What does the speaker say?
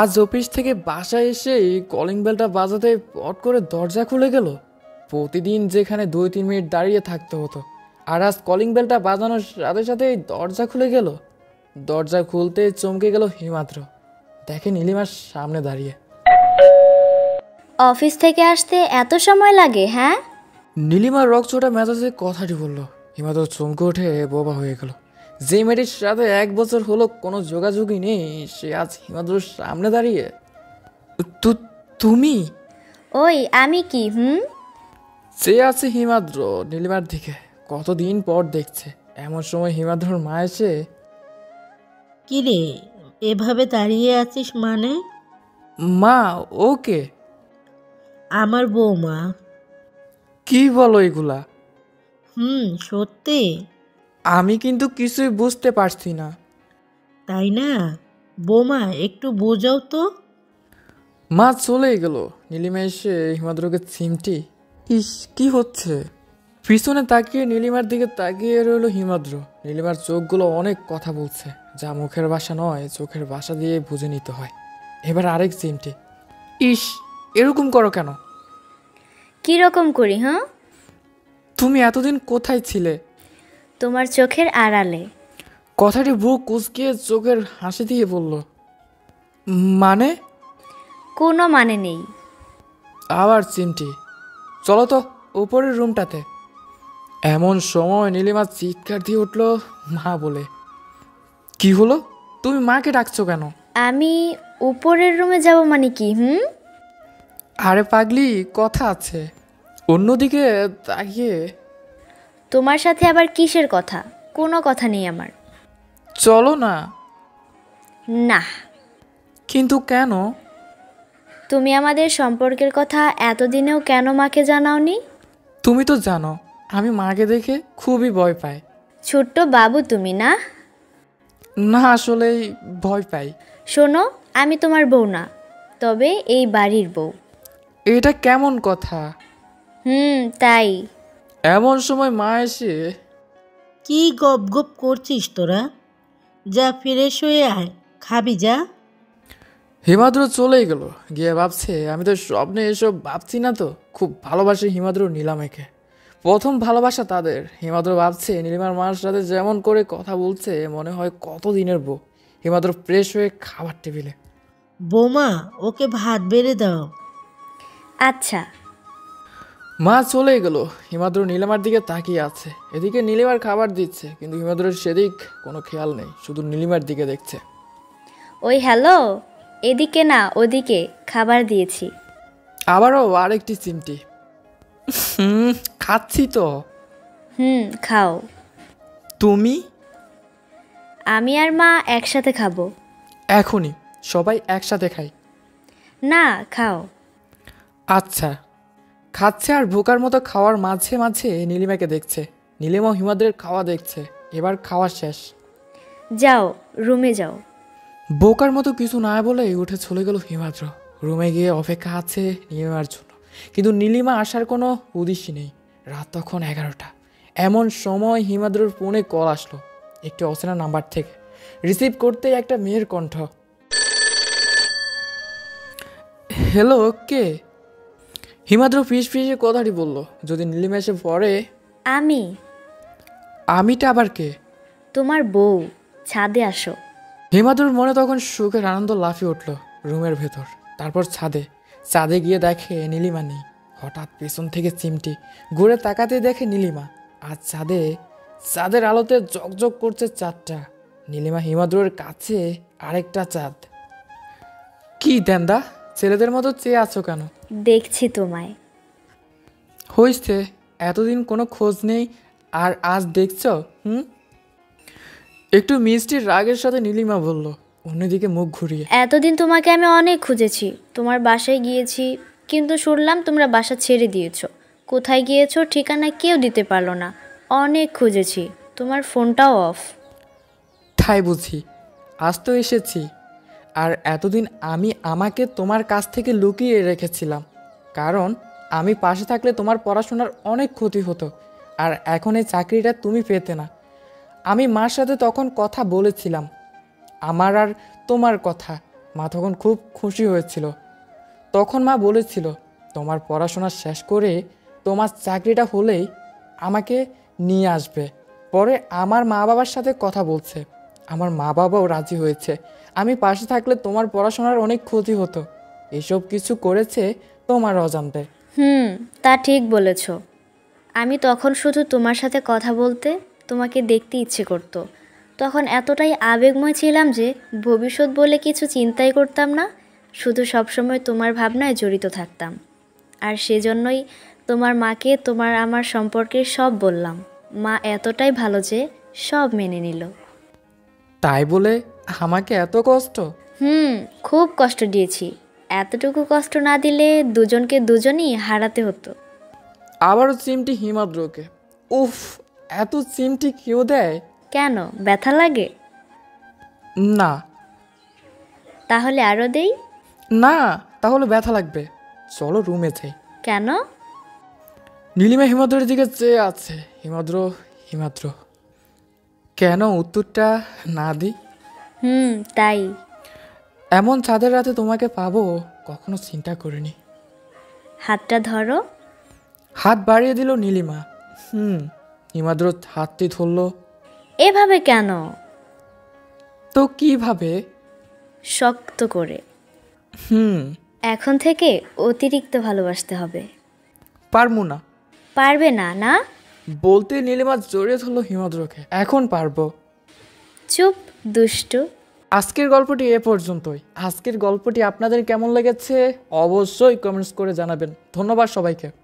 আজ অফিস থেকে বাসায় এসেই কলিং বেলটা বাজাতে পট করে দরজা খুলে গেল। প্রতিদিন যেখানে 2-3 মিনিট দাঁড়িয়ে থাকতে হতো, আর আজ কলিং বেলটা বাজানোর সাথে সাথেই দরজা খুলে গেল। দরজা খুলতে চমকে গেল হিমাদ্র, দেখে নীলিমার সামনে দাঁড়িয়ে। অফিস থেকে আসতে এত সময় লাগে? হ্যাঁ, নীলিমার রকচটা মেজাজে কথাটি বলল। হিমাদ্র চমকে উঠে বোবা হয়ে গেল। যে মেয়েটির সাথে 1 বছর হলো কোনো যোগাযোগই নেই, সে আজ হিমাদ্রর সামনে দাঁড়িয়ে। তুমি? ওই আমি কি চেয়ে আছে হিমাদ্র নীলিমার দিকে, কতদিন পর দেখছে। এমন সময় হিমাদ্রর মা এসে, কিরে, এভাবে দাঁড়িয়ে আছিস মানে? মা ওকে? আমার বৌমা। কি বলো এগুলা? সত্যি। আমি কিন্তু কিছুই বুঝতে পারছি না। তাই না? বৌমা, একটু বোঝাও তো। মা চলে গেল। নীলিমা এসে হিমাদ্রকে চিমটি। ইস, কি হচ্ছে? পিছনে তাকিয়ে নীলিমার দিকে তাকিয়ে রইল হিমাদ্র। নীলিমার চোখগুলো অনেক কথা বলছে, যা মুখের ভাষা নয়, চোখের ভাষা দিয়ে বুঝে নিতে হয়। এবার আরেক চিমটি। ইস, এরকম করো কেন? কি রকম করি? তুমি এতদিন কোথায় ছিলে? তোমার চোখের আড়ালে। কথাটি বুক কুঁচকিয়ে চোখের হাসি দিয়ে বলল। মানে? কোনো মানে নেই। আবার চিমটি। চলো তো উপরের রুমটাতে। এমন সময় নীলিমা চিৎকার দিয়ে উঠল মা বলে। কি হলো? তুমি মাকে ডাকছো কেন? আমি উপরের রুমে যাব মানে কি? আরে পাগলি, কথা আছে। অন্যদিকে তাকিয়ে, তোমার সাথে আবার কিসের কথা? কোনো কথা নেই আমার। চলো না। না। কিন্তু কেন? তুমি আমাদের সম্পর্কের কথা এতদিনেও কেন মাকে জানাওনি? তুমি তো জানো আমি মাকে দেখে খুবই ভয় পাই। ছোট্ট বাবু তুমি না? না, আসলেই ভয় পাই। শোনো, আমি তোমার বউ না, তবে এই বাড়ির বউ। এটা কেমন কথা? তাই। এমন সময় মা এসে, কি গপ গপ করছিস তোরা? যা, ফ্রেশ হয়ে আয়, খাবি যা। হিমাদ্র চলেই গেল। গিয়ে ভাবছে, আমি তো স্বপ্নে এসব ভাবছি না তো। খুব ভালোবাসে হিমাদ্র নীলিমাকে, প্রথম ভালোবাসা তাদের। হিমাদ্র ভাবছে নীলিমার মার সাথে যেমন করে কথা বলছে, মনে হয় কত দিনের বউ। হিমাদ্র ফ্রেশ হয়ে খাবার টেবিলে। বৌমা, ওকে ভাত বেড়ে দাও। আচ্ছা। মা চলেই গেল। হিমাদ্র নীলিমার দিকে তাকিয়ে আছে। এদিকে নীলিমার খাবার দিচ্ছে, কিন্তু হিমাদ্রের সেদিক কোনো খেয়াল নেই, শুধু নীলিমার দিকে দেখছে। ওই হ্যালো, এদিকে না ওদিকে খাবার দিয়েছি। আবারও আরেকটি চিমটি। খাচ্ছি তো। খাও। তুমি? আমি আর মা একসাথে খাবো। এখনই সবাই একসাথে খাই। না, খাও। আচ্ছা। খাচ্ছে আর বোকার মতো খাওয়ার মাঝে মাঝে নীলিমাকে দেখছে। নীলিমাও হিমাদ্রের খাওয়া দেখছে। এবার খাওয়া শেষ। যাও, রুমে যাও। বোকার মতো কিছু না বলে উঠে চলে গেল হিমাদ্র। রুমে গিয়ে অপেক্ষা আছে নীলিমার জন্য, কিন্তু নীলিমা আসার কোনো উদ্দেশ্যই নেই। রাত তখন 11টা। এমন সময় হিমাদ্রর ফোনে কল আসলো, একটি অচেনা নাম্বার থেকে। রিসিভ করতে একটা মেয়ের কণ্ঠ। হ্যালো, কে? হিমাদ্র ফিস ফিসে কথাটি বলল। যদি নীলিমা এসে পড়ে। আমিটা আবার কে? তোমার বউ। ছাদে আসো। হিমাদ্রর মনে তখন সুখের আনন্দ লাফিয়ে উঠল। রুমের ভেতর, তারপর ছাদে। ছাদে গিয়ে দেখে নীলিমা নেই। হঠাৎ পেছন থেকে চিমটি ঘুরে তাকাতে দেখে নীলিমা। আর চাঁদের আলোতে জকজক করছে চাঁদটা। নীলিমা হিমাদ্রর কাছে আরেকটা চাঁদ। কি দেন্দা, ছেলেদের মতো চেয়ে আছো কেন? দেখছি তোমায়। হইছে, এতদিন কোনো খোঁজ নেই, আর আজ দেখছ? একটু মিষ্টির রাগের সাথে নীলিমা বলল, অন্যদিকে মুখ ঘুরিয়ে। এতদিন তোমাকে আমি অনেক খুঁজেছি। তোমার বাসায় গিয়েছি, কিন্তু শুনলাম তোমরা বাসা ছেড়ে দিয়েছো। কোথায় গিয়েছো ঠিকানা কেউ দিতে পারলো না। অনেক খুঁজেছি, তোমার ফোনটাও অফ। তাই বুঝি? আজ তো এসেছি। আর এতদিন আমি আমাকে তোমার কাছ থেকে লুকিয়ে রেখেছিলাম, কারণ আমি পাশে থাকলে তোমার পড়াশোনার অনেক ক্ষতি হতো, আর এখন এই চাকরিটা তুমি পেতে না। আমি মার সাথে তখন কথা বলেছিলাম, আমার আর তোমার কথা। মা তখন খুব খুশি হয়েছিল। তখন মা বলেছিল, তোমার পড়াশোনা শেষ করে তোমার চাকরিটা হলেই আমাকে নিয়ে আসবে। পরে আমার মা বাবার সাথে কথা বলছে, আমার মা বাবাও রাজি হয়েছে। আমি পাশে থাকলে তোমার পড়াশোনার অনেক ক্ষতি হতো। এসব কিছু করেছে তোমার অজান্তে। তা ঠিক বলেছ। আমি তখন শুধু তোমার সাথে কথা বলতে, তোমাকে দেখতে ইচ্ছে করতো। তখন এতটাই আবেগময় ছিলাম যে ভবিষ্যৎ বলে কিছু চিন্তাই করতাম না, শুধু সবসময় তোমার ভাবনায় জড়িত থাকতাম। আর সেজন্যই তোমার মাকে তোমার আমার সম্পর্কের সব বললাম। মা এতটাই ভালো যে সব মেনে নিল। তাই বলে আমাকে এত কষ্ট? খুব কষ্ট দিয়েছি। এতটুকু কষ্ট না দিলে দুজনকে দুজনই হারাতে হতো। আবারও চিমটি হিমাদ্রকে। উফ, এত চিমটি কেউ দেয়? কেন, ব্যথা লাগে? না। তাহলে আরও দেই? না, তাহলে ব্যথা লাগবে। চলো রুমে যাই। কেন? নীলিমা হিমাদ্রের দিকে চেয়ে আছে। হিমাদ্র, হিমাদ্র। কেন উত্তরটা না দিই? তাই। এমন চাঁদের রাতে তোমাকে পাবো কখনো চিন্তা করিনি। হাতটা ধরো। হাত বাড়িয়ে দিল নীলিমা। হিমাদ্র হাতটি ধরল। এভাবে কেন? তো কিভাবে? শক্ত করে। এখন থেকে অতিরিক্ত ভালোবাসতে হবে। পারবো না। পারবে না? না বলতে নীলিমা জড়িয়ে ধরল হিমাদ্রকে। এখন পারবো। চুপ দুষ্টু। আজকের গল্পটি এ পর্যন্তই। আজকের গল্পটি আপনাদের কেমন লেগেছে অবশ্যই কমেন্টস করে জানাবেন। ধন্যবাদ সবাইকে।